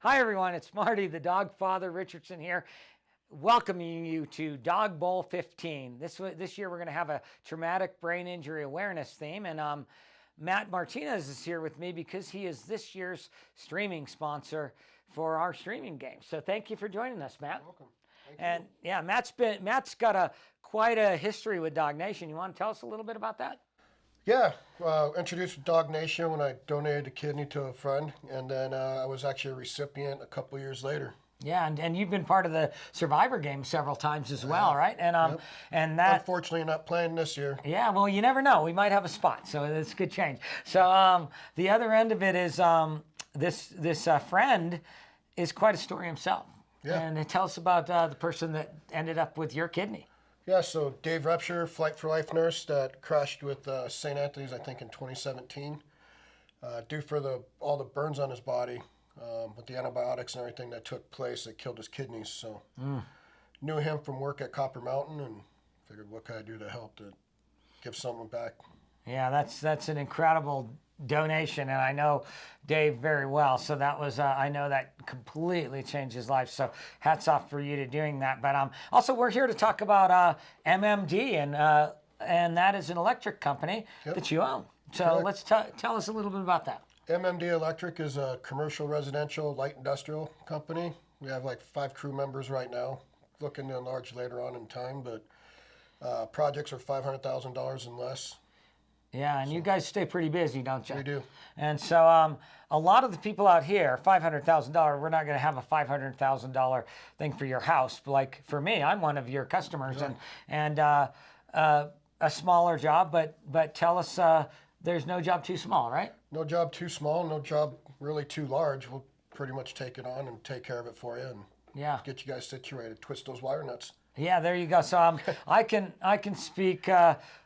Hi everyone, it's Marty, the dog father Richardson here, welcoming you to Dog Bowl 15. This year we're going to have a traumatic brain injury awareness theme, and Matt Martinez is here with me because he is this year's streaming sponsor for our streaming game. So thank you for joining us, Matt. You're welcome. Thank And you. yeah, Matt's got quite a history with Dog Nation. You want to tell us a little bit about that? Yeah, introduced with Dog Nation when I donated a kidney to a friend, and then I was actually a recipient a couple years later. Yeah, and you've been part of the Survivor game several times as well, right? And Yep. and that Unfortunately, not playing this year. yeah, well, you never know. We might have a spot, so it's a good change. So the other end of it is this friend is quite a story himself. Yeah. And tell us about the person that ended up with your kidney. Yeah, so Dave Repsher, Flight for Life nurse that crashed with St. Anthony's, I think, in 2017. Due for all the burns on his body, with the antibiotics and everything that took place, it killed his kidneys. So knew him from work at Copper Mountain and figured, what can I do to help to give someone back? Yeah, that's an incredible donation, and I know Dave very well. So that was I know that completely changed his life. So hats off for you to doing that. But also we're here to talk about MMD, and that is an electric company that you own. So Correct. let's tell us a little bit about that. MMD Electric is a commercial, residential, light industrial company. We have like 5 crew members right now, looking to enlarge later on in time, but projects are $500,000 and less. Yeah, and you guys stay pretty busy, don't you? We do. And so a lot of the people out here, $500,000, we're not going to have a $500,000 thing for your house. Like for me, I'm one of your customers, and a smaller job, but tell us there's no job too small, right? No job too small, no job really too large. We'll pretty much take it on and take care of it for you and get you guys situated, twist those wire nuts. Yeah, there you go. So I can speak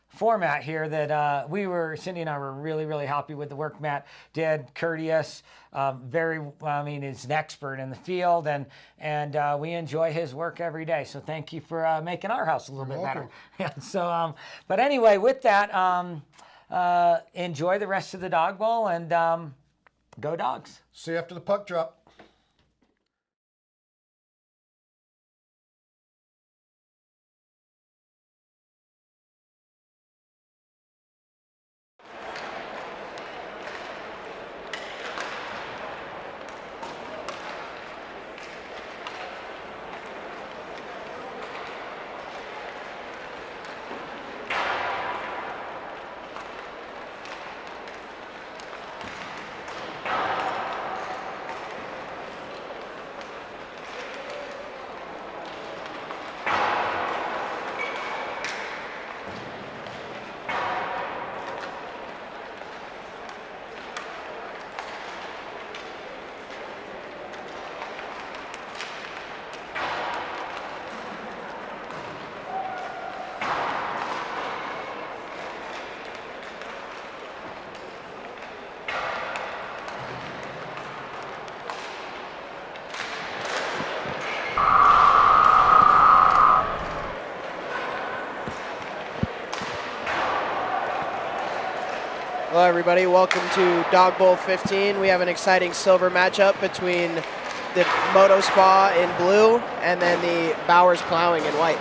for Matt here that Cindy and I were really happy with the work Matt did. Courteous, he's an expert in the field, and we enjoy his work every day. So thank you for making our house a little bit better. Yeah. So, but anyway, with that, enjoy the rest of the Dog Bowl and go Dogs. See you after the puck drop. Hello everybody, welcome to Dog Bowl 15. We have an exciting silver matchup between the MotoSpa in blue and then the Bauer's Plowing in white.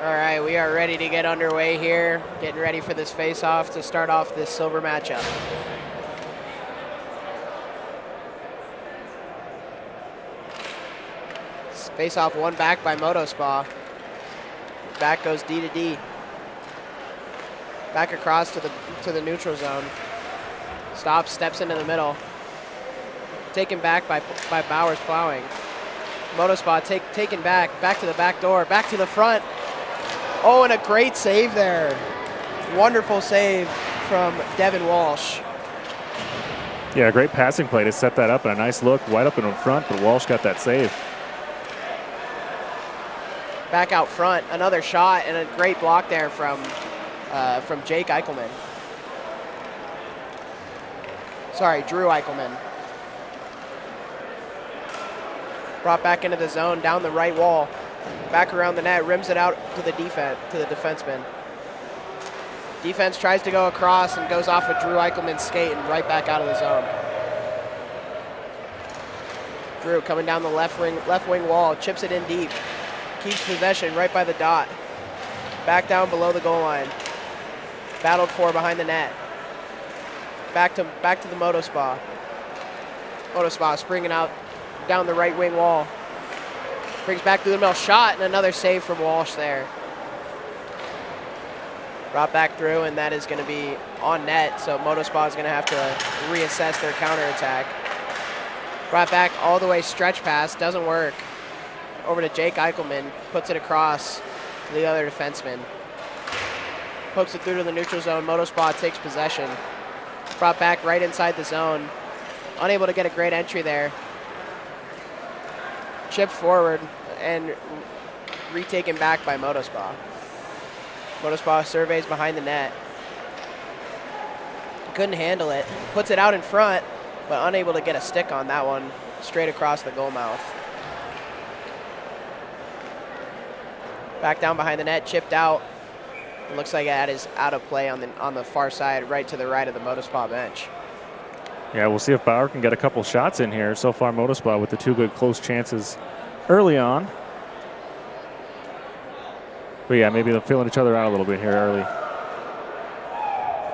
All right, we are ready to get underway here. Getting ready for this face-off to start off this silver matchup. Face-off won back by MotoSpa. Back goes D to D. Back across to the neutral zone. Stops, steps into the middle. Taken back by Bauer's plowing. MotoSpa taken back to the back door, back to the front. Oh, and a great save there. Wonderful save from Devin Walsh. Yeah, great passing play to set that up, and a nice look, wide up in front, but Walsh got that save. Back out front, another shot, and a great block there from Jake Eichelman. Sorry, Drew Eichelman. Brought back into the zone, down the right wall. Back around the net, rims it out to the defenseman. Defense tries to go across and goes off with Drew Eichelman's skate and right back out of the zone. Drew coming down the left wing wall, chips it in deep. Keeps possession right by the dot. Back down below the goal line. Battled for behind the net. Back to the MotoSpa. MotoSpa springing out down the right wing wall. Brings back through the middle, shot, and another save from Walsh there. Brought back through, and that is going to be on net, so MotoSpa is going to have to reassess their counterattack. Brought back all the way, stretch pass, doesn't work. Over to Jake Eichelman, puts it across to the other defenseman. Pokes it through to the neutral zone, MotoSpa takes possession. Brought back right inside the zone. Unable to get a great entry there. Chipped forward and retaken back by MotoSpa. MotoSpa surveys behind the net. Couldn't handle it. Puts it out in front, but unable to get a stick on that one. Straight across the goal mouth. Back down behind the net, chipped out. It looks like that is out of play on the far side, right to the right of the MotoSpa bench. Yeah, we'll see if Bauer can get a couple shots in here. So far, MotoSpa with the two good close chances early on. But yeah, maybe they're feeling each other out a little bit here early.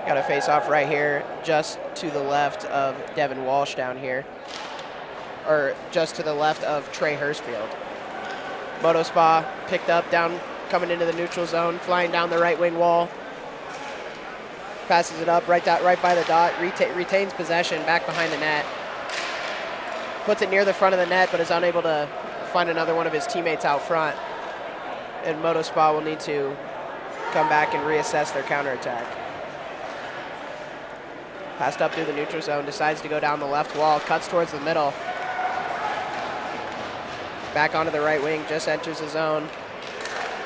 Got a face-off right here, just to the left of Devin Walsh down here. Or just to the left of Trey Hurstfield. MotoSpa picked up down, coming into the neutral zone, flying down the right wing wall. Passes it up right by the dot, retains possession back behind the net. Puts it near the front of the net, but is unable to find another one of his teammates out front. And MotoSpa will need to come back and reassess their counterattack. Passed up through the neutral zone, decides to go down the left wall, cuts towards the middle. Back onto the right wing, just enters the zone.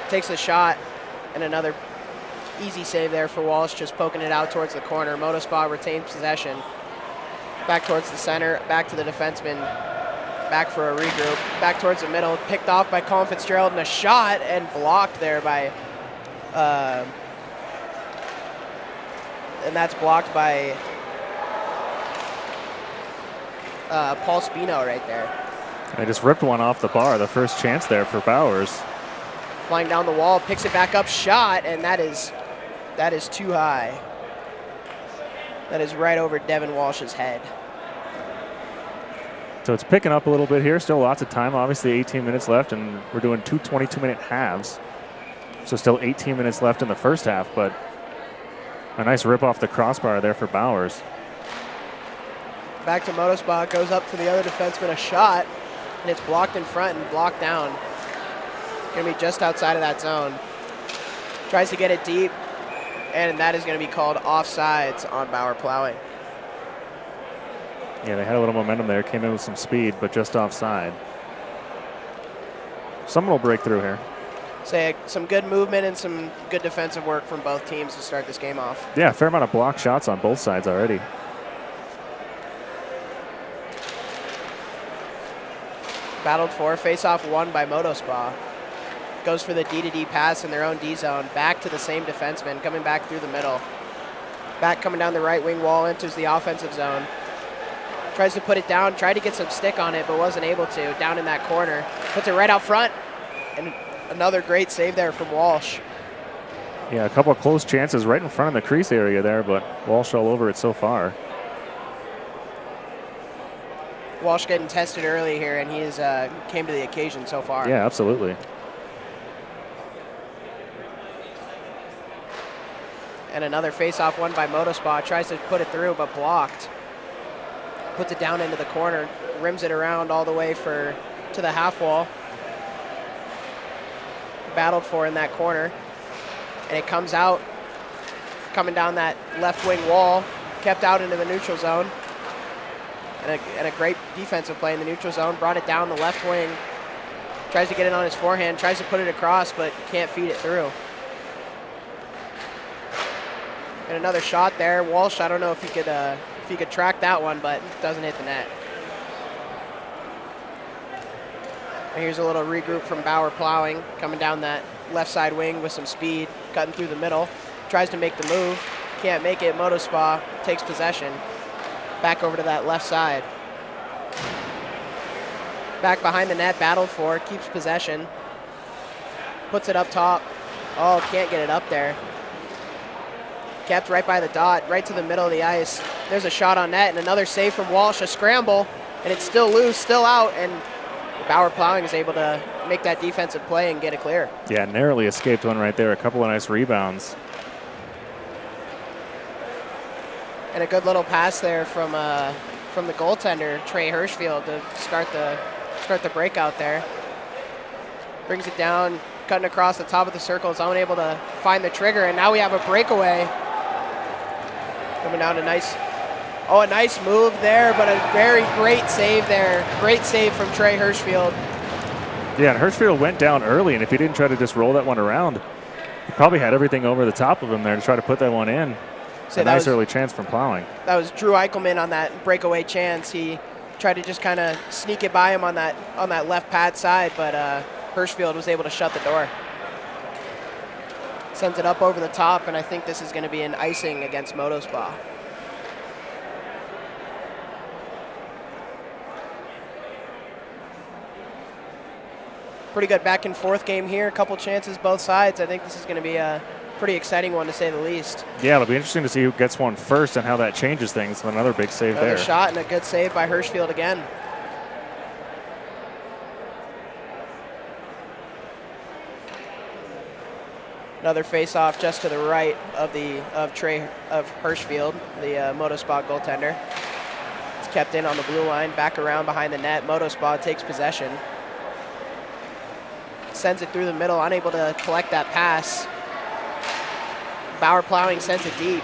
Takes a shot, and another easy save there for Walsh, just poking it out towards the corner. MotoSpa retains possession. Back towards the center, back to the defenseman. Back for a regroup. Back towards the middle, picked off by Colin Fitzgerald, and a shot, and blocked there by... and that's blocked by Paul Spino right there. They just ripped one off the bar, the first chance there for Bowers. Flying down the wall, picks it back up, shot, and that is too high. That is right over Devin Walsh's head. So it's picking up a little bit here. Still lots of time. Obviously 18 minutes left, and we're doing two 22-minute halves. So still 18 minutes left in the first half, but a nice rip off the crossbar there for Bowers. Back to MotoSpa, goes up to the other defenseman, a shot, and it's blocked in front and blocked down. Gonna be just outside of that zone. Tries to get it deep, and that is gonna be called offsides on Bauer plowing. Yeah, they had a little momentum there, came in with some speed, but just offside. Someone will break through here. Say some good movement and some good defensive work from both teams to start this game off. Yeah, a fair amount of block shots on both sides already. Battled for, face-off won by MotoSpa. Goes for the D-to-D pass in their own D zone. Back to the same defenseman, coming back through the middle. Back coming down the right wing wall, enters the offensive zone. Tries to put it down, tried to get some stick on it, but wasn't able to. Down in that corner. Puts it right out front, and another great save there from Walsh. Yeah, a couple of close chances right in front of the crease area there, but Walsh all over it so far. Walsh getting tested early here, and he is came to the occasion so far. Yeah, absolutely. And another face-off won by MotoSpa. Tries to put it through, but blocked. Puts it down into the corner, rims it around all the way to the half wall. Battled for in that corner. And it comes out, coming down that left wing wall, kept out into the neutral zone. And a great defensive play in the neutral zone. Brought it down the left wing. Tries to get it on his forehand, tries to put it across, but can't feed it through. And another shot there. Walsh, I don't know if he could track that one, but doesn't hit the net. And here's a little regroup from Bauer plowing, coming down that left side wing with some speed, cutting through the middle. Tries to make the move, can't make it. MotoSpa takes possession. Back over to that left side. Back behind the net, battled for, keeps possession. Puts it up top. Oh, can't get it up there. Kept right by the dot, right to the middle of the ice. There's a shot on net and another save from Walsh, a scramble, and it's still loose, still out, and Bauer plowing is able to make that defensive play and get it clear. Yeah, narrowly escaped one right there. A couple of nice rebounds. And a good little pass there from the goaltender, Trey Hirschfield, to start the breakout there. Brings it down, cutting across the top of the circle, is unable to find the trigger, and now we have a breakaway. Coming down a nice move there, but a very great save there. Great save from Trey Hirschfield. Yeah, and Hirschfield went down early, and if he didn't try to just roll that one around, he probably had everything over the top of him there to try to put that one in. So a nice early chance from plowing. That was Drew Eichelman on that breakaway chance. He tried to just kind of sneak it by him on that left pad side, but Hirschfield was able to shut the door. Sends it up over the top, and I think this is going to be an icing against MotoSpa. Pretty good back and forth game here. A couple chances both sides. I think this is going to be a pretty exciting one, to say the least. Yeah, it'll be interesting to see who gets one first and how that changes things. Another big save there. Another shot and a good save by Hirschfield again. Another face-off just to the right of Hirschfield, the MotoSpa goaltender. It's kept in on the blue line, back around behind the net. MotoSpa takes possession. Sends it through the middle, unable to collect that pass. Bauer plowing sends it deep.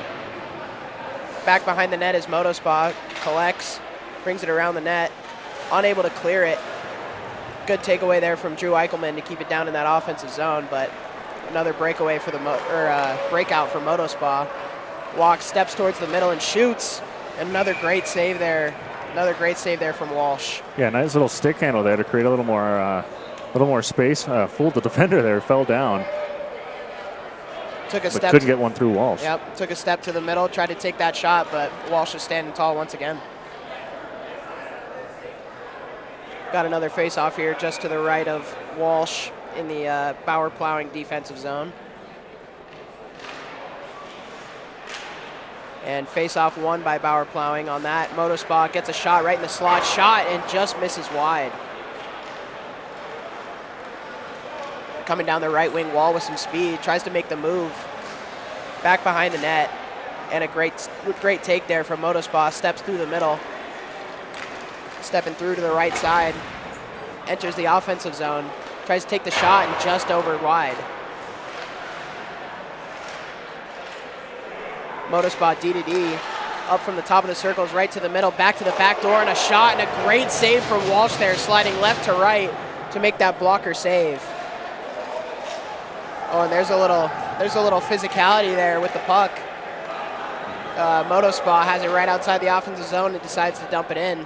Back behind the net is MotoSpa, collects, brings it around the net, unable to clear it. Good takeaway there from Drew Eichelman to keep it down in that offensive zone, but another breakaway for breakout for MotoSpa. Walks, steps towards the middle and shoots. Another great save there. Another great save there from Walsh. Yeah, nice little stick handle there to create a little more space. Fooled the defender there, fell down. Took a but step. Couldn't get one through Walsh. Yep, took a step to the middle, tried to take that shot, but Walsh is standing tall once again. Got another face-off here just to the right of Walsh in the Bauer plowing defensive zone. And face-off won by Bauer plowing on that. MotoSpa gets a shot right in the slot, shot, and just misses wide. Coming down the right wing wall with some speed, tries to make the move. Back behind the net, and a great take there from MotoSpa. Steps through the middle, stepping through to the right side. Enters the offensive zone, tries to take the shot and just over wide. MotoSpa D-to-D, up from the top of the circles, right to the middle, back to the back door, and a shot and a great save from Walsh there, sliding left to right to make that blocker save. Oh, and there's a little physicality there with the puck. MotoSpa has it right outside the offensive zone and decides to dump it in.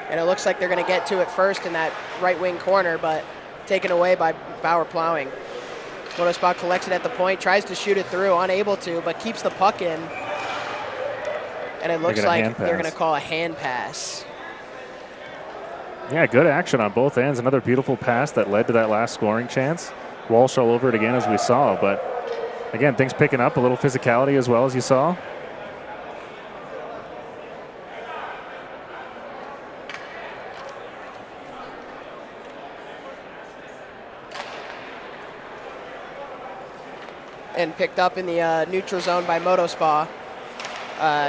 And it looks like they're going to get to it first in that right wing corner, but taken away by Bauer plowing. MotoSpa collects it at the point, tries to shoot it through, unable to, but keeps the puck in. And it looks like they're going to call a hand pass. Yeah, good action on both ends. Another beautiful pass that led to that last scoring chance. Walsh all over it again, as we saw. But again, things picking up, a little physicality as well, as you saw. And picked up in the neutral zone by MotoSpa.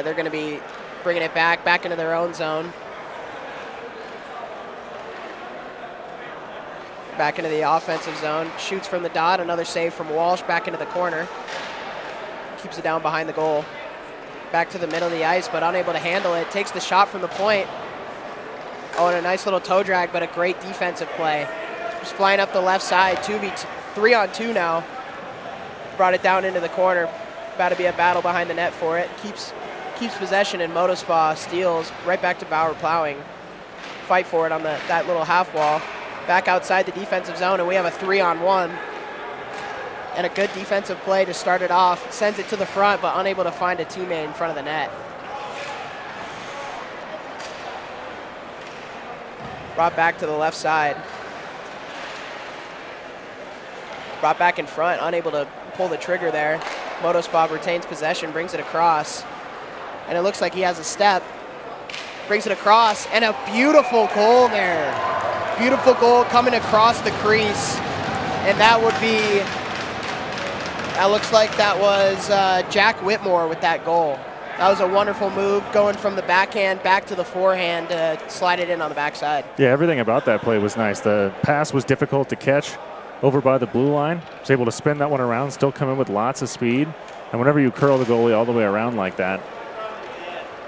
They're going to be bringing it back into their own zone. Back into the offensive zone. Shoots from the dot. Another save from Walsh back into the corner. Keeps it down behind the goal. Back to the middle of the ice, but unable to handle it. Takes the shot from the point. Oh, and a nice little toe drag, but a great defensive play. Just flying up the left side. 3-on-2 now. Brought it down into the corner. About to be a battle behind the net for it. Keeps possession, and MotoSpa steals right back to Bauer plowing. Fight for it on that little half wall. Back outside the defensive zone, and we have a 3-on-1. And a good defensive play to start it off. Sends it to the front, but unable to find a teammate in front of the net. Brought back to the left side. Brought back in front, unable to pull the trigger there. MotoSpa retains possession, brings it across. And it looks like he has a step. Brings it across, and a beautiful goal there. Beautiful goal coming across the crease. And that looks like that was Jack Whitmore with that goal. That was a wonderful move, going from the backhand back to the forehand to slide it in on the backside. Yeah, everything about that play was nice. The pass was difficult to catch over by the blue line. Was able to spin that one around, still come in with lots of speed. And whenever you curl the goalie all the way around like that,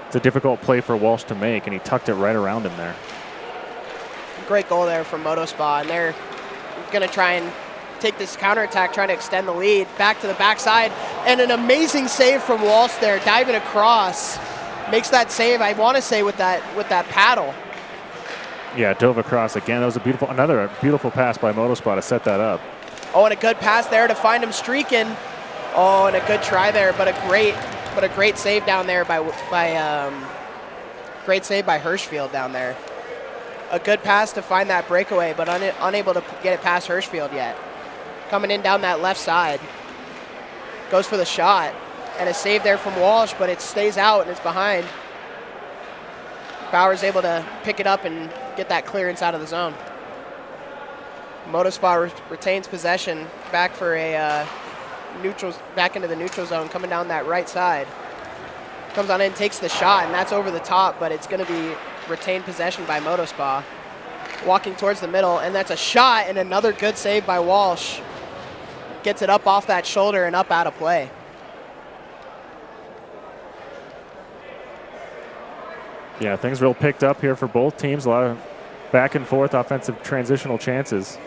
it's a difficult play for Walsh to make, and he tucked it right around him there. Great goal there from MotoSpa, and they're going to try and take this counterattack, trying to extend the lead. Back to the backside, and an amazing save from Walsh there, diving across. Makes that save, I want to say, with that paddle. Yeah, dove across again. That was another beautiful pass by MotoSpa to set that up. Oh, and a good pass there to find him streaking. Oh, and a good try there, but a great save down there by Hirschfield down there. A good pass to find that breakaway, but unable to get it past Hirschfield yet. Coming in down that left side. Goes for the shot, and a save there from Walsh, but it stays out and it's behind. Bauer's able to pick it up and get that clearance out of the zone. MotoSpa retains possession back for a back into the neutral zone, coming down that right side. Comes on in, takes the shot, and that's over the top, but it's going to be retained possession by MotoSpa. Walking towards the middle, and that's a shot, and another good save by Walsh. Gets it up off that shoulder and up out of play. Yeah, things real picked up here for both teams. A lot of back and forth offensive transitional chances.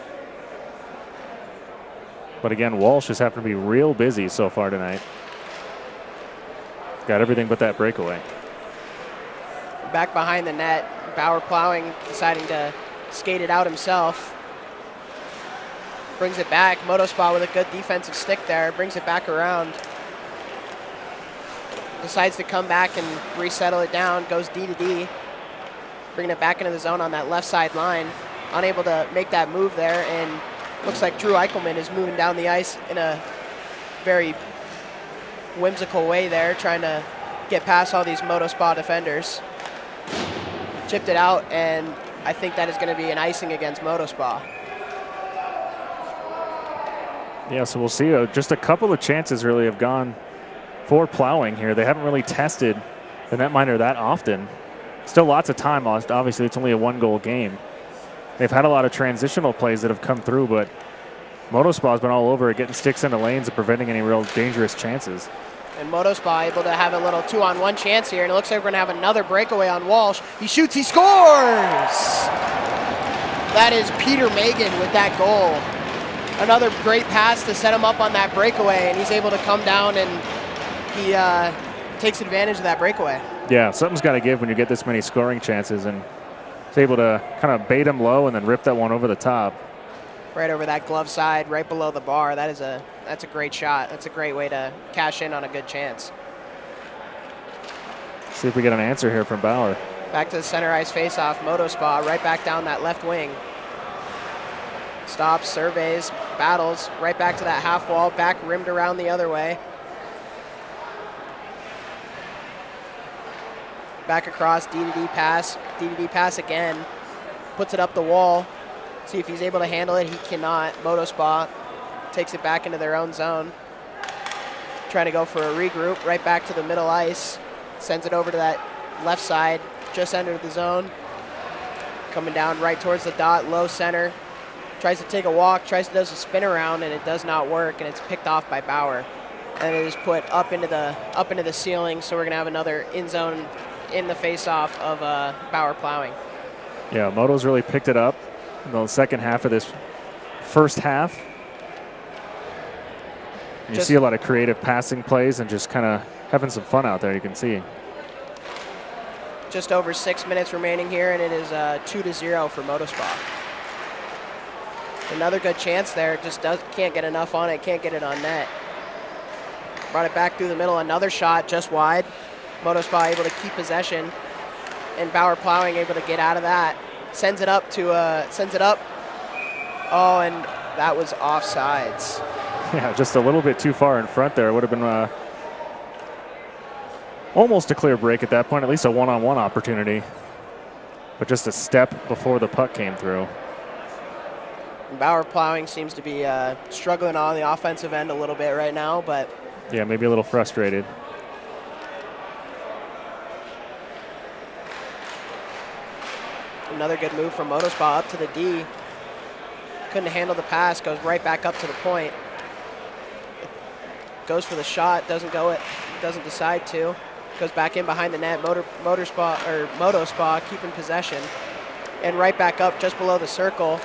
But again, Walsh has happened to be real busy so far tonight. Got everything but that breakaway. Back behind the net, Bauer plowing, deciding to skate it out himself. Brings it back. MotoSpa with a good defensive stick there. Brings it back around. Decides to come back and resettle it down. Goes D to D. Bringing it back into the zone on that left side line. Unable to make that move there, and looks like Drew Eichelman is moving down the ice in a very whimsical way there, trying to get past all these MotoSpa defenders. Chipped it out, and I think that is going to be an icing against MotoSpa. Yeah, so we'll see. Just a couple of chances really have gone for plowing here. They haven't really tested the netminder that often. Still lots of time lost. Obviously, it's only a one-goal game. They've had a lot of transitional plays that have come through, but MotoSpa's been all over it, getting sticks into lanes and preventing any real dangerous chances. And MotoSpa able to have a little 2-on-1 chance here, and it looks like we're going to have another breakaway on Walsh. He shoots, he scores! That is Peter Magan with that goal. Another great pass to set him up on that breakaway, and he's able to come down, and he takes advantage of that breakaway. Yeah, something's got to give when you get this many scoring chances, and he's able to kind of bait him low and then rip that one over the top. Right over that glove side, right below the bar. That's a great shot. That's a great way to cash in on a good chance. See if we get an answer here from Bauer. Back to the center ice faceoff. MotoSpa right back down that left wing. Stops, surveys, battles. Right back to that half wall, back rimmed around the other way. Back across, D-to-D pass again. Puts it up the wall. See if he's able to handle it. He cannot. MotoSpa takes it back into their own zone. Trying to go for a regroup. Right back to the middle ice. Sends it over to that left side. Just entered the zone. Coming down right towards the dot, low center. Tries to take a walk, does a spin around, and it does not work, and it's picked off by Bauer. And it is put up into the ceiling, so we're going to have another in zone in the face-off of Bauer plowing. Yeah, Moto's really picked it up in the second half of this first half. And you see a lot of creative passing plays and just kind of having some fun out there, you can see. Just over 6 minutes remaining here, and it is 2-0 for MotoSpa. Another good chance there, just can't get enough on it, can't get it on net. Brought it back through the middle, another shot just wide. MotoSpa able to keep possession, and Bauer plowing able to get out of that. Sends it up. Oh, and that was offsides. Yeah, just a little bit too far in front there. It would have been almost a clear break at that point, at least a one-on-one opportunity. But just a step before the puck came through. Bauer plowing seems to be struggling on the offensive end a little bit right now, but yeah, maybe a little frustrated. another good move from MotoSpa up to the D. Couldn't handle the pass, goes right back up to the point. Goes for the shot, doesn't decide to. Goes back in behind the net. MotoSpa keeping possession. And right back up just below the circle.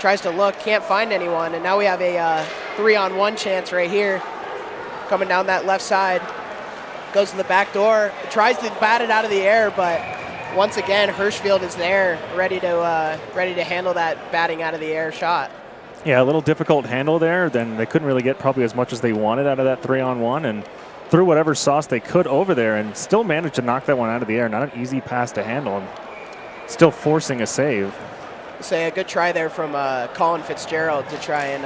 Tries to look, can't find anyone, and now we have a 3-on-1 chance right here. Coming down that left side. Goes to the back door, tries to bat it out of the air, but once again, Hirschfield is there, ready to handle that batting out of the air shot. Yeah, a little difficult handle there. Then they couldn't really get probably as much as they wanted out of that 3-on-1, and threw whatever sauce they could over there and still managed to knock that one out of the air. Not an easy pass to handle, and still forcing a save. Say a good try there from Colin Fitzgerald to try and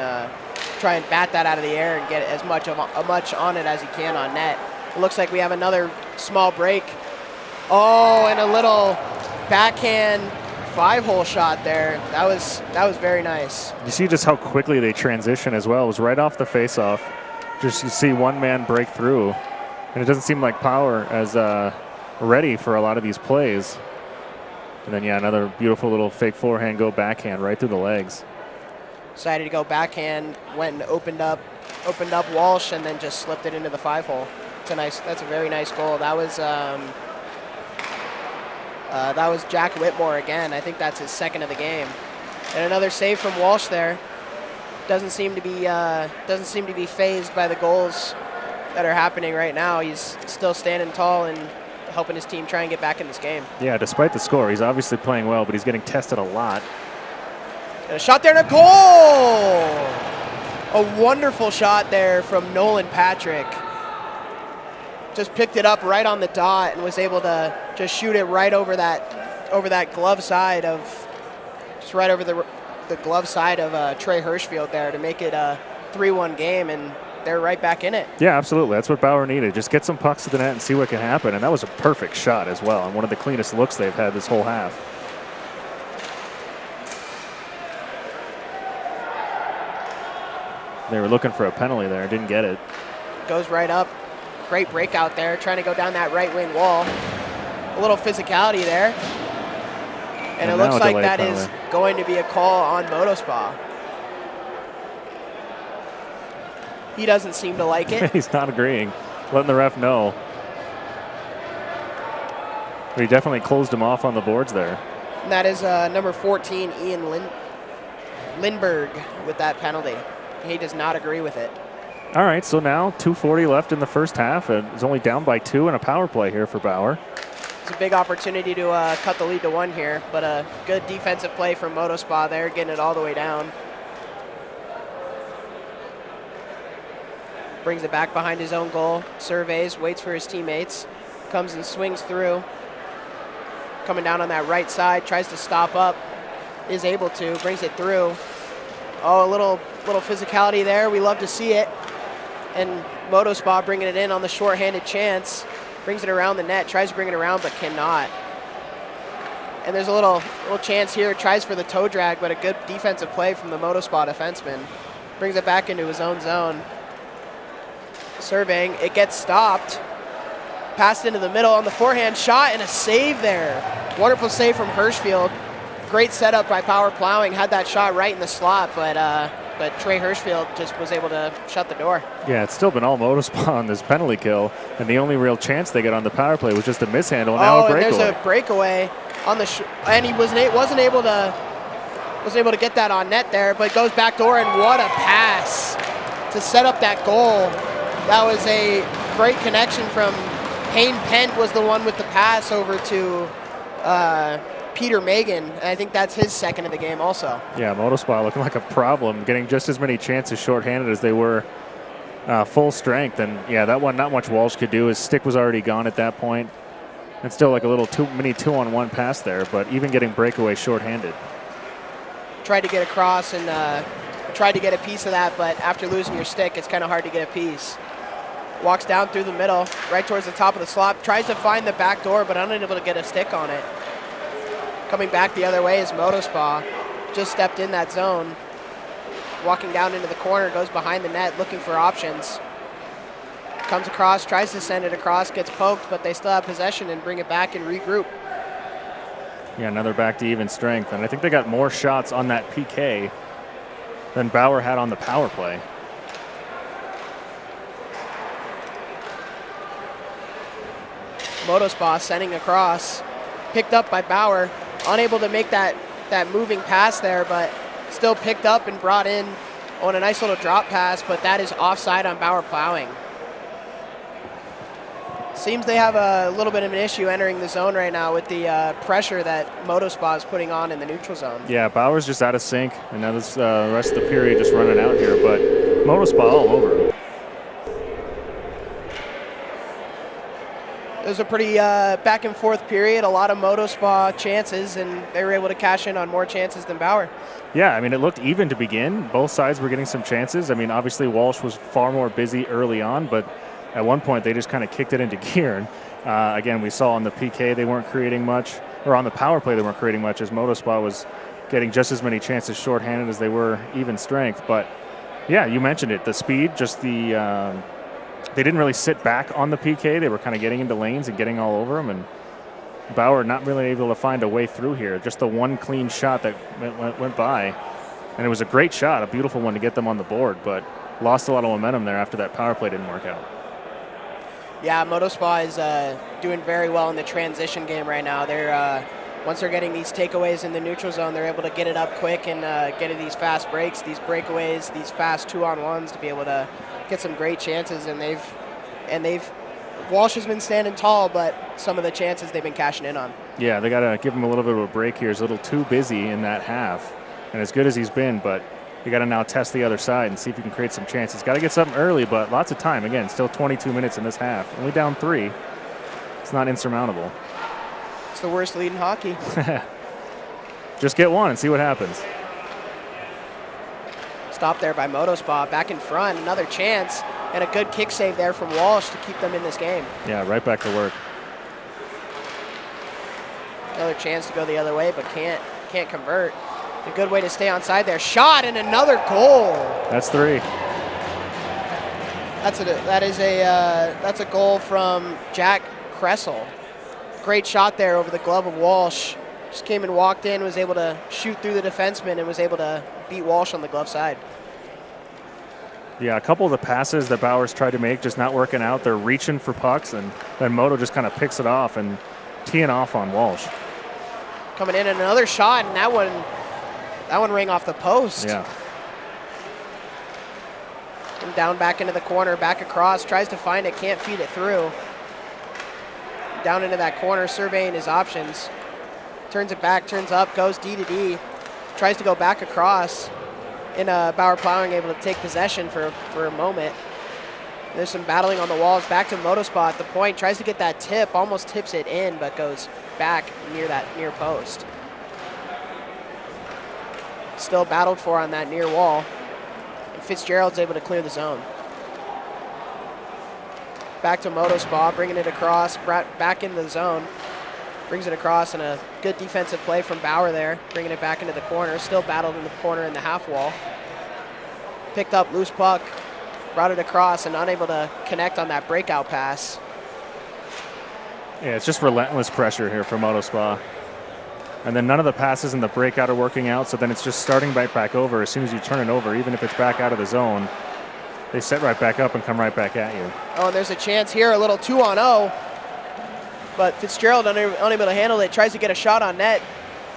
bat that out of the air and get as much on it as he can on net. It looks like we have another small break. Oh, and a little backhand 5-hole shot there. That was very nice. You see just how quickly they transition as well. It was right off the face-off. Just you see one man break through, and it doesn't seem like Bauer as ready for a lot of these plays. And then, yeah, another beautiful little fake forehand go backhand right through the legs. Decided to go backhand, went and opened up Walsh, and then just slipped it into the 5-hole. That's a very nice goal. That was Jack Whitmore again. I think that's his second of the game. And another save from Walsh there. Doesn't seem to be fazed by the goals that are happening right now. He's still standing tall and helping his team try and get back in this game. Yeah, despite the score, he's obviously playing well, but he's getting tested a lot. And a shot there and a goal! A wonderful shot there from Nolan Patrick. Just picked it up right on the dot and was able to just shoot it right over that glove side of, just right over the glove side of Trey Hirschfield there to make it a 3-1 game, and they're right back in it. Yeah, absolutely. That's what Bauer needed. Just get some pucks to the net and see what can happen. And that was a perfect shot as well, and one of the cleanest looks they've had this whole half. They were looking for a penalty there, didn't get it. Goes right up. Great breakout there, trying to go down that right wing wall. A little physicality there. And it looks like that penalty is going to be a call on MotoSpa. He doesn't seem to like it. He's not agreeing, letting the ref know. But he definitely closed him off on the boards there. And that is number 14, Ian Lindberg, with that penalty. He does not agree with it. All right, so now 2:40 left in the first half, and it's only down by 2 in a power play here for Bauer. It's a big opportunity to cut the lead to 1 here, but a good defensive play from MotoSpa there, getting it all the way down. Brings it back behind his own goal, surveys, waits for his teammates, comes and swings through. Coming down on that right side, tries to stop up, is able to, brings it through. Oh, a little physicality there. We love to see it. And MotoSpa bringing it in on the short-handed chance. Brings it around the net, tries to bring it around, but cannot. And there's a little chance here, tries for the toe drag, but a good defensive play from the MotoSpa defenseman. Brings it back into his own zone. Surveying, it gets stopped. Passed into the middle on the forehand shot and a save there. Wonderful save from Hirschfield. Great setup by Bauer Plowing. Had that shot right in the slot, but Trey Hirschfield just was able to shut the door. Yeah, it's still been all MotoSpa on this penalty kill, and the only real chance they get on the power play was just a mishandle. Now a breakaway. And there's a breakaway on the and he wasn't able to get that on net there, but goes back door, and what a pass to set up that goal. That was a great connection from Hayne Pent, was the one with the pass over to Peter Magan. And I think that's his second of the game also. Yeah, MotoSpa looking like a problem, getting just as many chances shorthanded as they were full strength. And yeah, that one, not much Walsh could do. His stick was already gone at that point. And still like a little mini two-on-one pass there, but even getting breakaway shorthanded. Tried to get across and tried to get a piece of that, but after losing your stick, it's kind of hard to get a piece. Walks down through the middle, right towards the top of the slot, tries to find the back door, but unable to get a stick on it. Coming back the other way is MotoSpa. Just stepped in that zone. Walking down into the corner, goes behind the net, looking for options. Comes across, tries to send it across, gets poked, but they still have possession and bring it back and regroup. Yeah, another back to even strength. And I think they got more shots on that PK than Bauer had on the power play. MotoSpa sending across, picked up by Bauer, unable to make that moving pass there, but still picked up and brought in on a nice little drop pass, but that is offside on Bauer Plowing. Seems they have a little bit of an issue entering the zone right now with the pressure that MotoSpa is putting on in the neutral zone. Yeah, Bauer's just out of sync, and now this rest of the period just running out here, but MotoSpa all over him. It was a pretty back and forth period, a lot of MotoSpa chances, and they were able to cash in on more chances than Bauer. Yeah, I mean, it looked even to begin. Both sides were getting some chances. I mean, obviously Walsh was far more busy early on, but at one point they just kind of kicked it into gear. And again, we saw on the PK they weren't creating much, or on the power play they weren't creating much, as MotoSpa was getting just as many chances shorthanded as they were even strength. But yeah, you mentioned it, the speed, just the they didn't really sit back on the PK. They were kind of getting into lanes and getting all over them, and Bauer not really able to find a way through here. Just the one clean shot that went by, and it was a great shot, a beautiful one to get them on the board, but lost a lot of momentum there after that power play didn't work out. Yeah, MotoSpa is doing very well in the transition game right now. They're once they're getting these takeaways in the neutral zone, they're able to get it up quick and get these fast breaks, these breakaways, these fast 2-on-1s to be able to get some great chances. And they've Walsh has been standing tall, but some of the chances they've been cashing in on. Yeah, they got to give him a little bit of a break here. He's a little too busy in that half, and as good as he's been, but you got to now test the other side and see if you can create some chances. Got to get something early, but lots of time. Again, still 22 minutes in this half. Only down 3. It's not insurmountable. It's the worst lead in hockey. Just get one and see what happens. Stop there by MotoSpa. Back in front, another chance, and a good kick save there from Walsh to keep them in this game. Yeah, right back to work. Another chance to go the other way, but can't convert. A good way to stay onside there. Shot and another goal. That's 3. That's a goal from Jack Kressel. Great shot there over the glove of Walsh. Just came and walked in, was able to shoot through the defenseman, and was able to beat Walsh on the glove side. Yeah, a couple of the passes that Bauer's tried to make just not working out. They're reaching for pucks, and then Moto just kind of picks it off and teeing off on Walsh. Coming in and another shot, and that one rang off the post. Yeah. And down back into the corner, back across, tries to find it, can't feed it through. Down into that corner, surveying his options. Turns it back, turns up, goes D to D. Tries to go back across. And Bauer Plowing able to take possession for a moment. There's some battling on the walls. Back to MotoSpa at the point. Tries to get that tip, almost tips it in, but goes back near post. still battled for on that near wall. And Fitzgerald's able to clear the zone. Back to MotoSpa, bringing it across, back in the zone. Brings it across, and a good defensive play from Bauer there, bringing it back into the corner. Still battled in the corner in the half wall. Picked up loose puck, brought it across, and unable to connect on that breakout pass. Yeah, it's just relentless pressure here for MotoSpa. And then none of the passes in the breakout are working out, so then it's just starting right back over as soon as you turn it over, even if it's back out of the zone. They set right back up and come right back at you. Oh, and there's a chance here, a little 2-on-0. But Fitzgerald unable to handle it, tries to get a shot on net.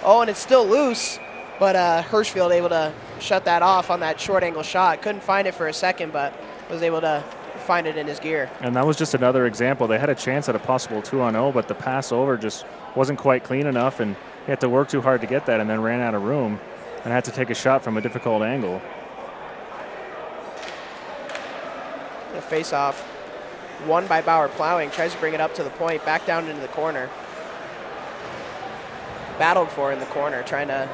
Oh, and it's still loose, but Hirschfield able to shut that off on that short angle shot. Couldn't find it for a second, but was able to find it in his gear. And that was just another example. They had a chance at a possible 2-on-0, but the pass over just wasn't quite clean enough, and he had to work too hard to get that and then ran out of room and had to take a shot from a difficult angle. A face-off. Won by Bauer plowing, tries to bring it up to the point, back down into the corner. Battled for in the corner, trying to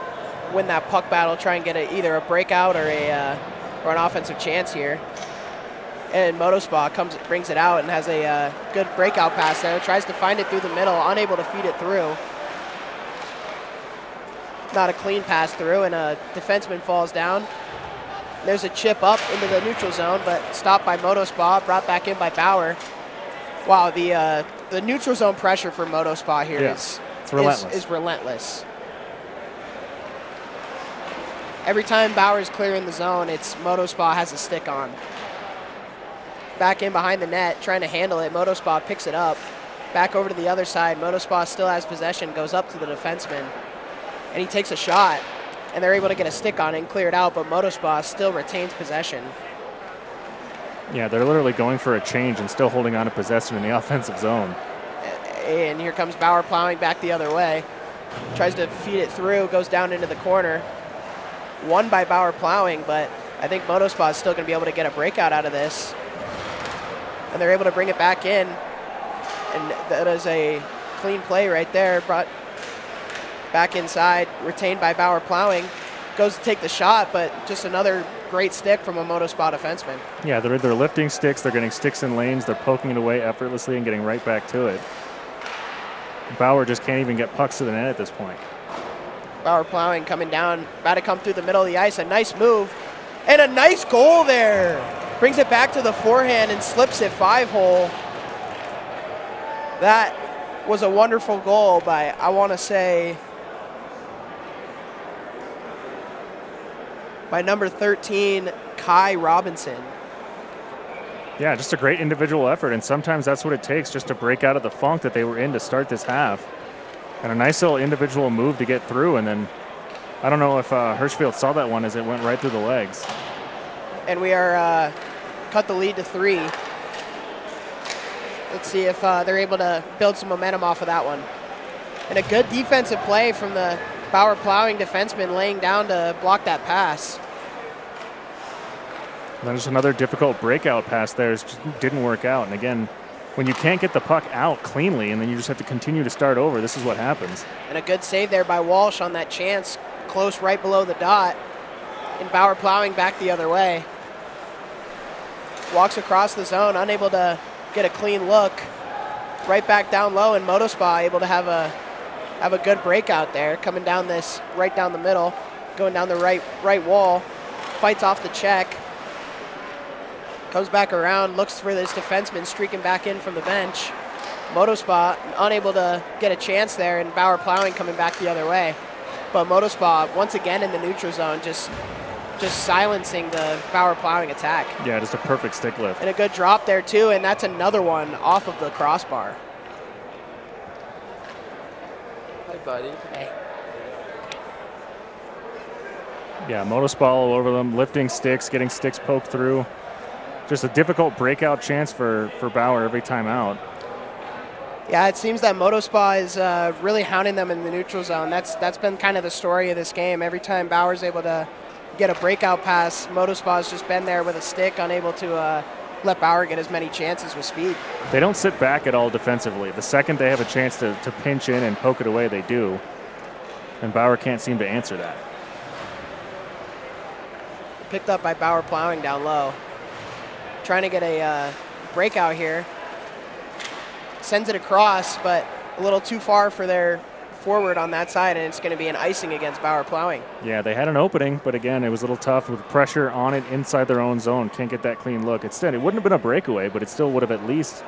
win that puck battle, try and get either a breakout or an offensive chance here. And MotoSpa brings it out and has a good breakout pass there. Tries to find it through the middle, unable to feed it through. Not a clean pass through, and a defenseman falls down. There's a chip up into the neutral zone, but stopped by MotoSpa, brought back in by Bauer. Wow, the neutral zone pressure for MotoSpa here it's relentless. is relentless. Every time Bauer's clearing the zone, it's MotoSpa has a stick on. Back in behind the net, trying to handle it. MotoSpa picks it up. Back over to the other side. MotoSpa still has possession, goes up to the defenseman, and he takes a shot. And they're able to get a stick on it and clear it out, but MotoSpa still retains possession. Yeah, they're literally going for a change and still holding on to possession in the offensive zone. And here comes Bauer plowing back the other way. Tries to feed it through, goes down into the corner. Won by Bauer plowing, but I think MotoSpa is still going to be able to get a breakout out of this. And they're able to bring it back in. And that is a clean play right there. Brought back inside, retained by Bauer plowing. Goes to take the shot, but just another great stick from a MotoSpa defenseman. Yeah, they're lifting sticks, they're getting sticks in lanes, they're poking it away effortlessly and getting right back to it. Bauer just can't even get pucks to the net at this point. Bauer plowing coming down, about to come through the middle of the ice. A nice move, and a nice goal there. Brings it back to the forehand and slips it 5-hole. That was a wonderful goal by, I want to say, by number 13, Kai Robinson. Yeah, just a great individual effort, and sometimes that's what it takes just to break out of the funk that they were in to start this half. And a nice little individual move to get through, and then I don't know if Hirschfield saw that one as it went right through the legs. And we are cut the lead to 3. Let's see if they're able to build some momentum off of that one. And a good defensive play from the Bauer plowing defenseman laying down to block that pass. And then just another difficult breakout pass there. It just didn't work out. And again, when you can't get the puck out cleanly and then you just have to continue to start over, this is what happens. And a good save there by Walsh on that chance, close right below the dot. And Bauer plowing back the other way. Walks across the zone, unable to get a clean look. Right back down low, and MotoSpa able to have a good breakout there, coming down this right down the middle, going down the right wall, fights off the check, comes back around, looks for this defenseman streaking back in from the bench. MotoSpa unable to get a chance there, and Bauer plowing coming back the other way. But MotoSpa once again in the neutral zone, just silencing the Bauer plowing attack. Yeah, just a perfect stick lift. And a good drop there too, and that's another one off of the crossbar. Hi, buddy. Hey. Yeah, MotoSpa all over them, lifting sticks, getting sticks poked through. Just a difficult breakout chance for Bauer every time out. Yeah, it seems that MotoSpa is really hounding them in the neutral zone. That's been kind of the story of this game. Every time Bauer's able to get a breakout pass, MotoSpa's just been there with a stick, unable to let Bauer get as many chances with speed. They don't sit back at all defensively. The second they have a chance to pinch in and poke it away, they do. And Bauer can't seem to answer that. Picked up by Bauer plowing down low. Trying to get a breakout here. Sends it across, but a little too far for their forward on that side, and it's going to be an icing against Bauer plowing. Yeah, they had an opening, but again, it was a little tough with pressure on it inside their own zone. Can't get that clean look. Instead, it wouldn't have been a breakaway, but it still would have at least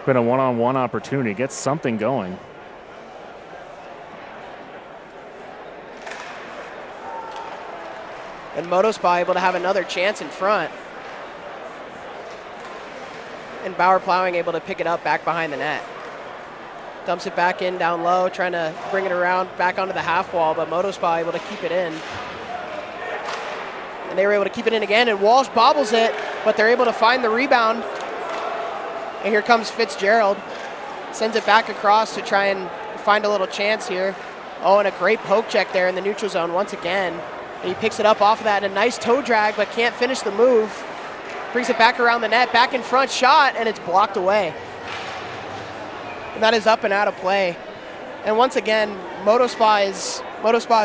been a one-on-one opportunity. Get something going. And MotoSpa able to have another chance in front. And Bauer plowing able to pick it up back behind the net. Dumps it back in down low, trying to bring it around back onto the half wall, but MotoSpa able to keep it in. And they were able to keep it in again, and Walsh bobbles it, but they're able to find the rebound. And here comes Fitzgerald. Sends it back across to try and find a little chance here. Oh, and a great poke check there in the neutral zone once again. And he picks it up off of that, and a nice toe drag, but can't finish the move. Brings it back around the net, back in front, shot, and it's blocked away. And that is up and out of play. And once again, MotoSpa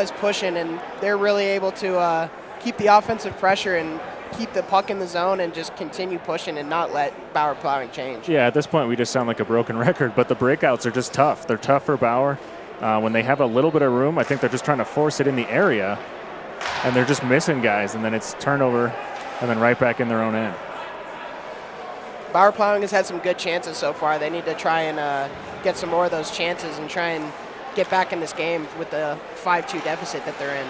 is pushing, and they're really able to keep the offensive pressure and keep the puck in the zone and just continue pushing and not let Bauer plowing change. Yeah, at this point, we just sound like a broken record, but the breakouts are just tough. They're tough for Bauer. When they have a little bit of room, I think they're just trying to force it in the area, and they're just missing guys, and then it's turnover, and then right back in their own end. Bauer plowing has had some good chances so far. They need to try and get some more of those chances and try and get back in this game with the 5-2 deficit that they're in.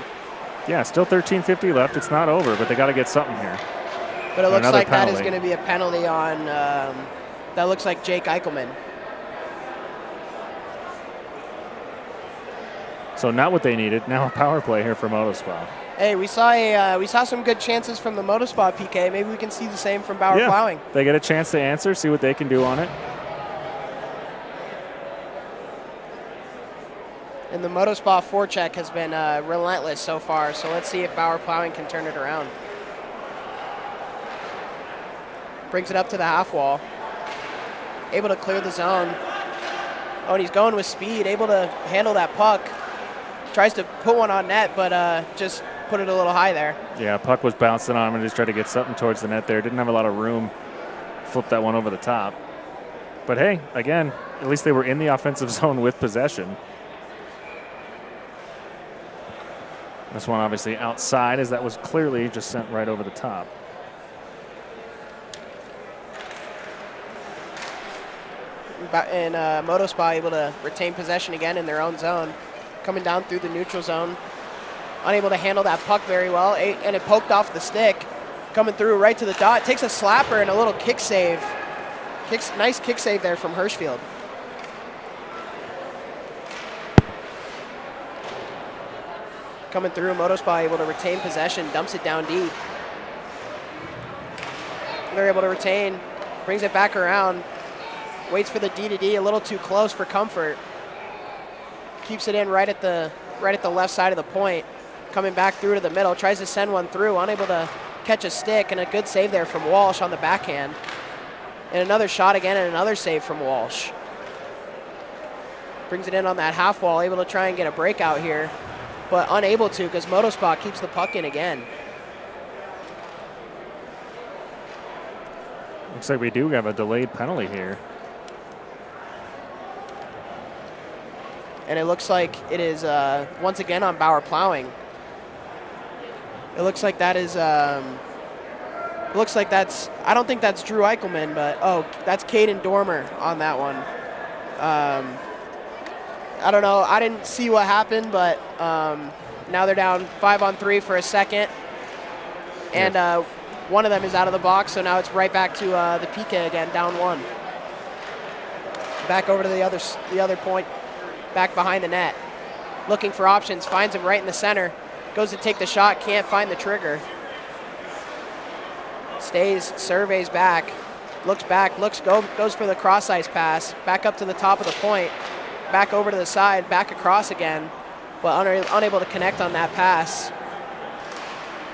Yeah, still 13:50 left. It's not over, but they got to get something here. But it looks Another like penalty. that is going to be a penalty on, that looks like Jake Eichelman. So not what they needed. Now a power play here for MotoSpa. Hey, we saw some good chances from the MotoSpa PK. Maybe we can see the same from Bauer plowing. They get a chance to answer, see what they can do on it. And the MotoSpa forecheck has been relentless so far, so let's see if Bauer plowing can turn it around. Brings it up to the half wall. Able to clear the zone. Oh, and he's going with speed, able to handle that puck. Tries to put one on net, but just put it a little high there. Yeah, puck was bouncing on him and just tried to get something towards the net there. Didn't have a lot of room. Flipped that one over the top. But hey, again, at least they were in the offensive zone with possession. This one obviously outside, as that was clearly just sent right over the top. And MotoSpa able to retain possession again in their own zone. Coming down through the neutral zone. Unable to handle that puck very well, and it poked off the stick. Coming through right to the dot. Takes a slapper and a little kick save. Nice kick save there from Hirschfield. Coming through, MotoSpa able to retain possession, dumps it down deep. They're able to retain, brings it back around, waits for the D-to-D, a little too close for comfort. Keeps it in right at the left side of the point. Coming back through to the middle, tries to send one through, unable to catch a stick, and a good save there from Walsh on the backhand. And another shot again, and another save from Walsh. Brings it in on that half wall, able to try and get a breakout here, but unable to because MotoSpa keeps the puck in again. Looks like we do have a delayed penalty here. And it looks like it is once again on Bauer plowing. It looks like that is, I don't think that's Drew Eichelman, but that's Caden Dormer on that one. I don't know, I didn't see what happened, but now they're down 5-on-3 for a second. And one of them is out of the box, so now it's right back to the PK again, down 1. Back over to the other point. Back behind the net. Looking for options, finds him right in the center. Goes to take the shot, can't find the trigger. Stays, surveys back. Looks back, goes for the cross ice pass. Back up to the top of the point. Back over to the side, back across again. But unable to connect on that pass.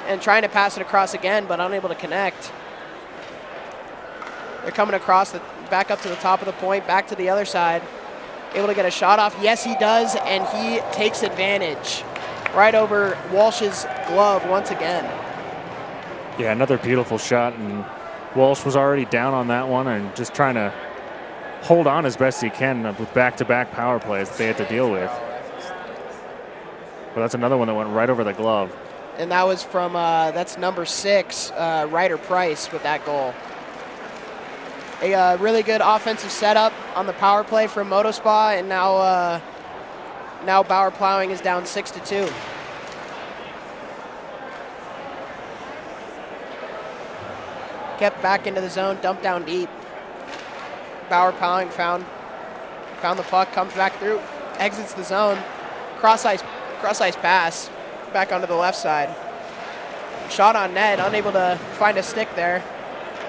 And trying to pass it across again, but unable to connect. They're coming across, back up to the top of the point, back to the other side. Able to get a shot off. Yes, he does, and he takes advantage. Right over Walsh's glove once again. Yeah, another beautiful shot, and Walsh was already down on that one and just trying to hold on as best he can with back-to-back power plays that they had to deal with. But that's another one that went right over the glove. And that was from, that's number 6, Ryder Price with that goal. A really good offensive setup on the power play from MotoSpa, and now Bauer Plowing is down 6-2. Kept back into the zone, dumped down deep. Bauer Plowing found the puck, comes back through, exits the zone, cross ice pass back onto the left side. Shot on net, unable to find a stick there.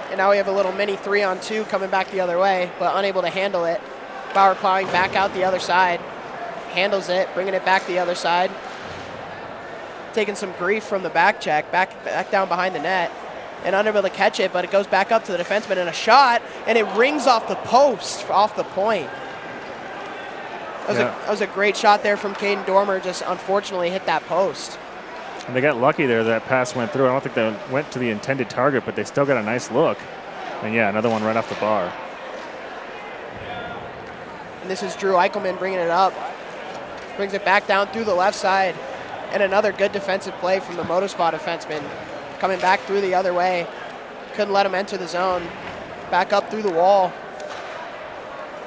And now we have a little mini 3-on-2 coming back the other way, but unable to handle it. Bauer Plowing back out the other side, handles it, bringing it back the other side. Taking some grief from the back check, back down behind the net. And unable to catch it, but it goes back up to the defenseman in a shot, and it rings off the post, off the point. That was a great shot there from Caden Dormer, just unfortunately hit that post. And they got lucky there that pass went through. I don't think they went to the intended target, but they still got a nice look. And yeah, another one right off the bar. And this is Drew Eichelman bringing it up. Brings it back down through the left side. And another good defensive play from the MotoSpa defenseman. Coming back through the other way. Couldn't let him enter the zone. Back up through the wall.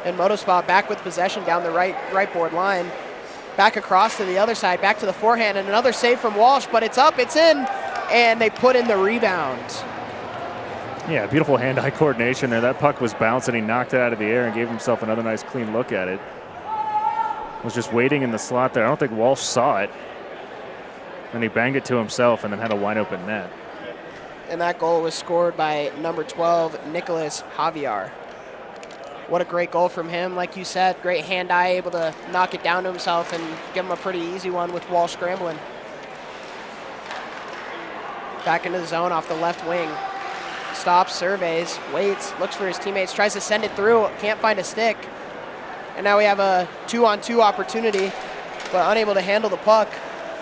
And MotoSpa back with possession down the right board line. Back across to the other side, back to the forehand, and another save from Walsh, but it's up, it's in, and they put in the rebound. Yeah, beautiful hand-eye coordination there. That puck was bouncing, he knocked it out of the air and gave himself another nice clean look at it. Was just waiting in the slot there. I don't think Walsh saw it. And he banged it to himself and then had a wide-open net. And that goal was scored by number 12, Nicholas Javier. What a great goal from him. Like you said, great hand-eye, able to knock it down to himself and give him a pretty easy one with Walsh scrambling. Back into the zone off the left wing. Stops, surveys, waits, looks for his teammates, tries to send it through, can't find a stick. And now we have a 2-on-2 opportunity, but unable to handle the puck.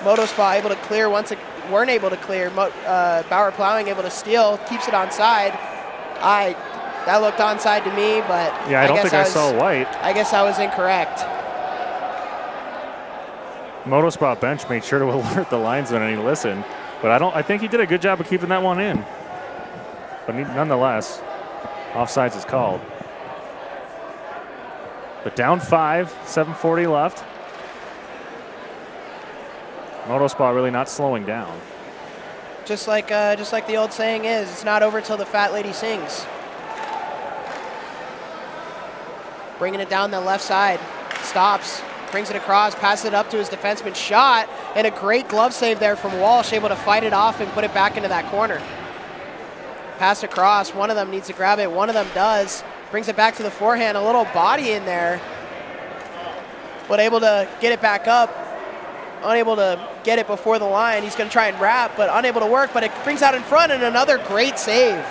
MotoSpa able to clear weren't able to clear. Bauer Plowing able to steal, keeps it onside. That looked onside to me, but yeah, I don't think I saw white. I guess I was incorrect. MotoSpa bench made sure to alert the linesman and he listened, but I think he did a good job of keeping that one in. But nonetheless, offsides is called. But down 5, 7:40 left. MotoSpa really not slowing down. Just like the old saying is, it's not over till the fat lady sings. Bringing it down the left side, stops, brings it across, passes it up to his defenseman, shot, and a great glove save there from Walsh, able to fight it off and put it back into that corner. Pass across, one of them needs to grab it, one of them does, brings it back to the forehand, a little body in there, but able to get it back up, unable to get it before the line. He's going to try and wrap, but unable to work, but it brings out in front, and another great save.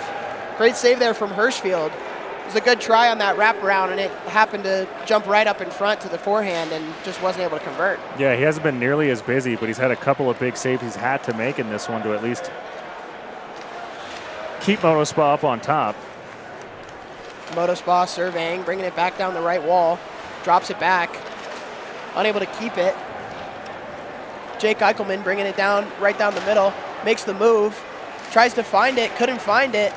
Great save there from Hirschfield. It was a good try on that wraparound, and it happened to jump right up in front to the forehand and just wasn't able to convert. Yeah, he hasn't been nearly as busy, but he's had a couple of big saves he's had to make in this one to at least keep MotoSpa up on top. MotoSpa surveying, bringing it back down the right wall, drops it back, unable to keep it. Jake Eichelman bringing it down, right down the middle, makes the move, tries to find it, couldn't find it.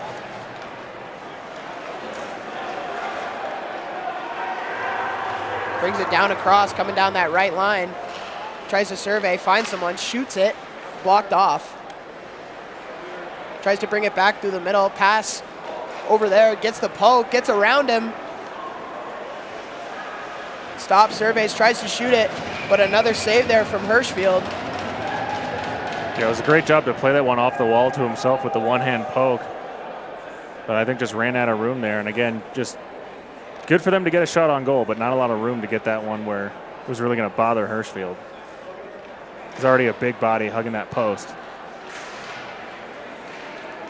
Brings it down across, coming down that right line. Tries to survey, finds someone, shoots it, blocked off. Tries to bring it back through the middle, pass over there, gets the poke, gets around him. Stops, surveys, tries to shoot it, but another save there from Hirschfield. Yeah, it was a great job to play that one off the wall to himself with the one-hand poke. But I think just ran out of room there. And again, just good for them to get a shot on goal, but not a lot of room to get that one where it was really going to bother Hirschfield. He's already a big body hugging that post.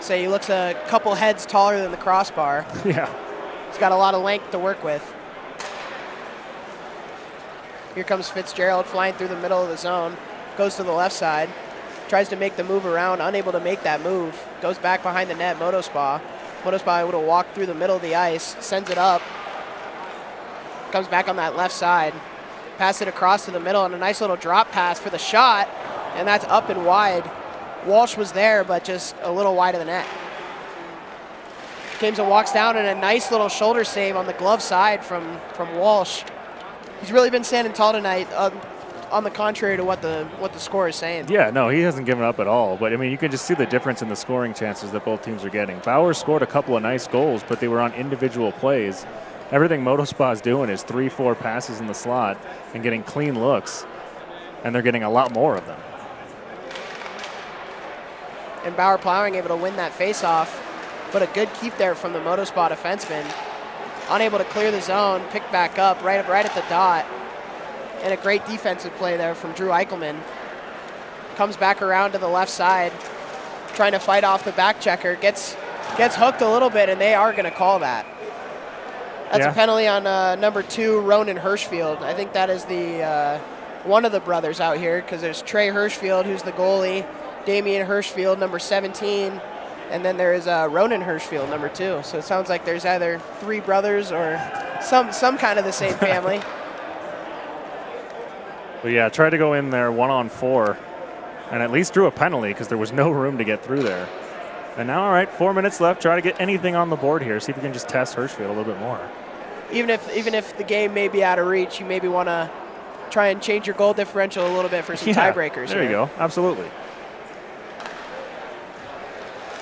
So he looks a couple heads taller than the crossbar. Yeah. He's got a lot of length to work with. Here comes Fitzgerald flying through the middle of the zone. Goes to the left side. tries to make the move around, unable to make that move. Goes back behind the net, MotoSpa. MotoSpa able to walk through the middle of the ice, sends it up. Comes back on that left side. Pass it across to the middle, and a nice little drop pass for the shot, and that's up and wide. Walsh was there, but just a little wide of the net. Jameson walks down, and a nice little shoulder save on the glove side from Walsh. He's really been standing tall tonight, on the contrary to what the score is saying. Yeah, no, he hasn't given up at all. But, I mean, you can just see the difference in the scoring chances that both teams are getting. Bauer scored a couple of nice goals, but they were on individual plays. Everything MotoSpa is doing is 3-4 passes in the slot and getting clean looks, and they're getting a lot more of them. And Bauer Plowing able to win that faceoff, but a good keep there from the MotoSpa defenseman. Unable to clear the zone, picked back up right at the dot. And a great defensive play there from Drew Eichelman. Comes back around to the left side, trying to fight off the back checker. Gets hooked a little bit, and they are going to call that. That's a penalty on number 2, Ronan Hirschfield. I think that is the one of the brothers out here, because there's Trey Hirschfield, who's the goalie, Damian Hirschfield, number 17, and then there is Ronan Hirschfield, number 2. So it sounds like there's either 3 brothers or some kind of the same family. But yeah, tried to go in there 1-on-4 and at least drew a penalty because there was no room to get through there. And now, all right, 4 minutes left. Try to get anything on the board here. See if we can just test Hirschfield a little bit more. Even if the game may be out of reach, you maybe want to try and change your goal differential a little bit for some tiebreakers. There you go. Absolutely.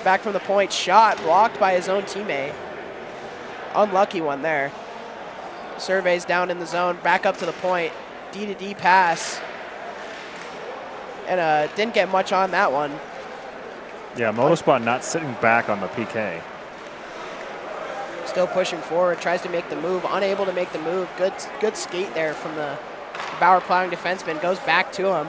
Back from the point, shot blocked by his own teammate. Unlucky one there. Surveys down in the zone, back up to the point. D-to-D pass. And didn't get much on that one. Yeah, MotoSpa not sitting back on the PK. Still pushing forward, tries to make the move, unable to make the move. Good skate there from the Bauer Plowing defenseman. Goes back to him.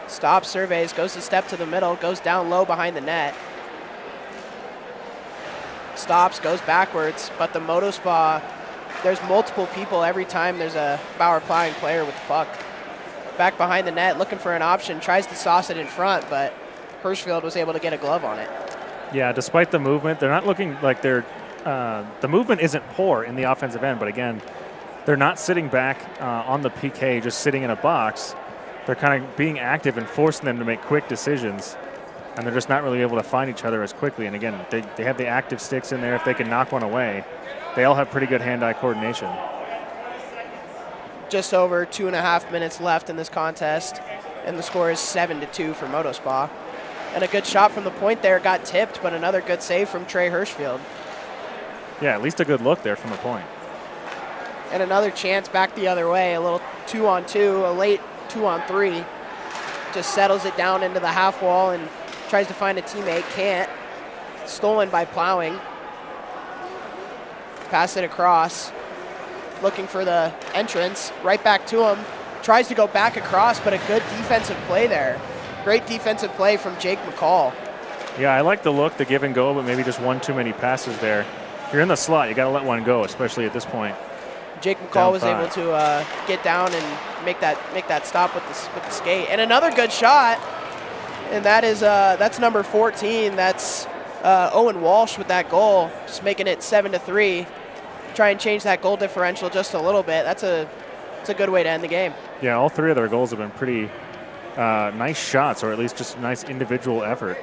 Stops, surveys, goes to step to the middle, goes down low behind the net. Stops, goes backwards, but the MotoSpa, there's multiple people every time there's a Bauer Plowing player with the puck. Back behind the net, looking for an option, tries to sauce it in front, but Hirschfield was able to get a glove on it. Yeah, despite the movement, they're not looking like they're the movement isn't poor in the offensive end, but again, they're not sitting back on the PK, just sitting in a box. They're kind of being active and forcing them to make quick decisions, and they're just not really able to find each other as quickly. And again, they have the active sticks in there. If they can knock one away, they all have pretty good hand-eye coordination. Just over 2.5 minutes left in this contest, and the score is 7-2 for MotoSpa. And a good shot from the point there, got tipped, but another good save from Trey Hirschfield. Yeah, at least a good look there from the point. And another chance back the other way, a little 2-on-2, a late 2-on-3. Just settles it down into the half wall and tries to find a teammate, can't. Stolen by Plowing. Pass it across. Looking for the entrance, right back to him. Tries to go back across, but a good defensive play there. Great defensive play from Jake McCall. Yeah, I like the look, the give and go, but maybe just one too many passes there. If you're in the slot, you got to let one go, especially at this point. Jake McCall was able to get down and make that stop with the skate. And another good shot, and that's number 14. That's Owen Walsh with that goal, just making it 7-3. Try and change that goal differential just a little bit. It's a good way to end the game. Yeah, all 3 of their goals have been pretty nice shots, or at least just nice individual effort.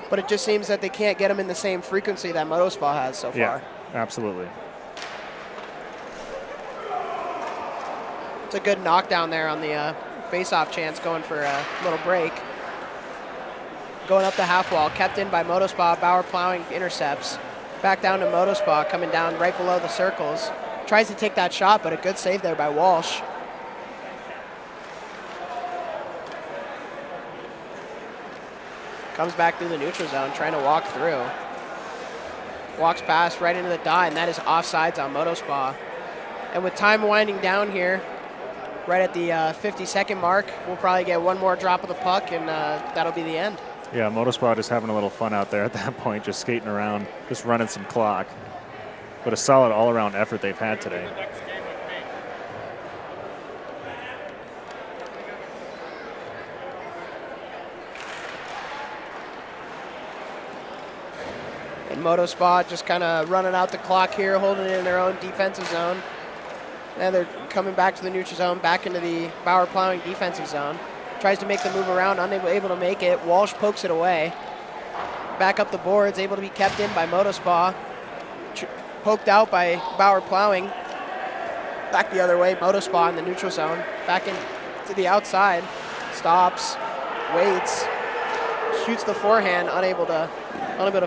But it just seems that they can't get them in the same frequency that MotoSpa has so far. Yeah, absolutely. It's a good knockdown there on the face-off chance, going for a little break. Going up the half wall, kept in by MotoSpa. Bauer Plowing intercepts. Back down to MotoSpa, coming down right below the circles. Tries to take that shot, but a good save there by Walsh. Comes back through the neutral zone, trying to walk through. Walks past right into the dot, and that is offsides on MotoSpa. And with time winding down here, right at the 50-second mark, we'll probably get one more drop of the puck, and that'll be the end. Yeah, MotoSpa just having a little fun out there at that point, just skating around, just running some clock. But a solid all-around effort they've had today. And MotoSpa just kind of running out the clock here, holding it in their own defensive zone. And they're coming back to the neutral zone, back into the Bauer plowing defensive zone. Tries to make the move around, able to make it. Walsh pokes it away. Back up the boards, able to be kept in by MotoSpa. Poked out by Bauer plowing. Back the other way, MotoSpa in the neutral zone. Back in to the outside. Stops, waits, shoots the forehand, unable to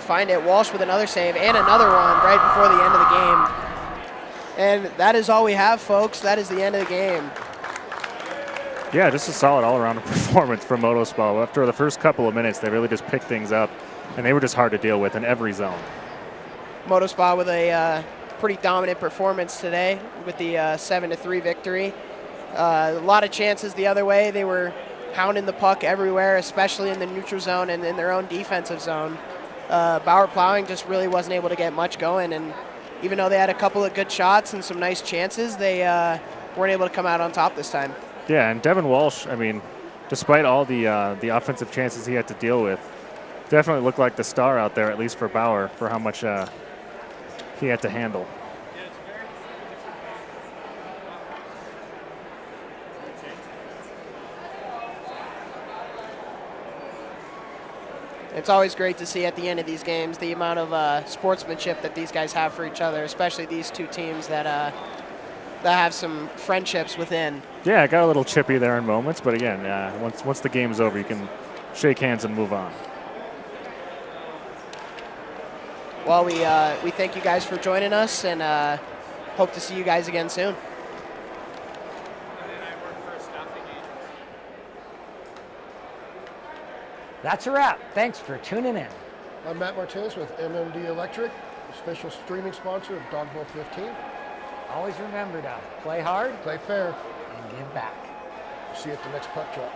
find it. Walsh with another save and another one right before the end of the game. And that is all we have, folks. That is the end of the game. Yeah, just a solid all-around performance from MotoSpa. After the first couple of minutes, they really just picked things up, and they were just hard to deal with in every zone. MotoSpa with a pretty dominant performance today with the 7-3 victory. A lot of chances the other way. They were hounding the puck everywhere, especially in the neutral zone and in their own defensive zone. Bauer plowing just really wasn't able to get much going, and even though they had a couple of good shots and some nice chances, they weren't able to come out on top this time. Yeah, and Devin Walsh, I mean, despite all the offensive chances he had to deal with, definitely looked like the star out there, at least for Bauer, for how much he had to handle. It's always great to see at the end of these games the amount of sportsmanship that these guys have for each other, especially these two teams that have some friendships within. Yeah, it got a little chippy there in moments, but again, once the game's over, you can shake hands and move on. Well, we thank you guys for joining us, and hope to see you guys again soon. That's a wrap. Thanks for tuning in. I'm Matt Martinez with MMD Electric, official streaming sponsor of Dawg 15. Always remember to play hard Play fair. and give back. See you at the next puck drop.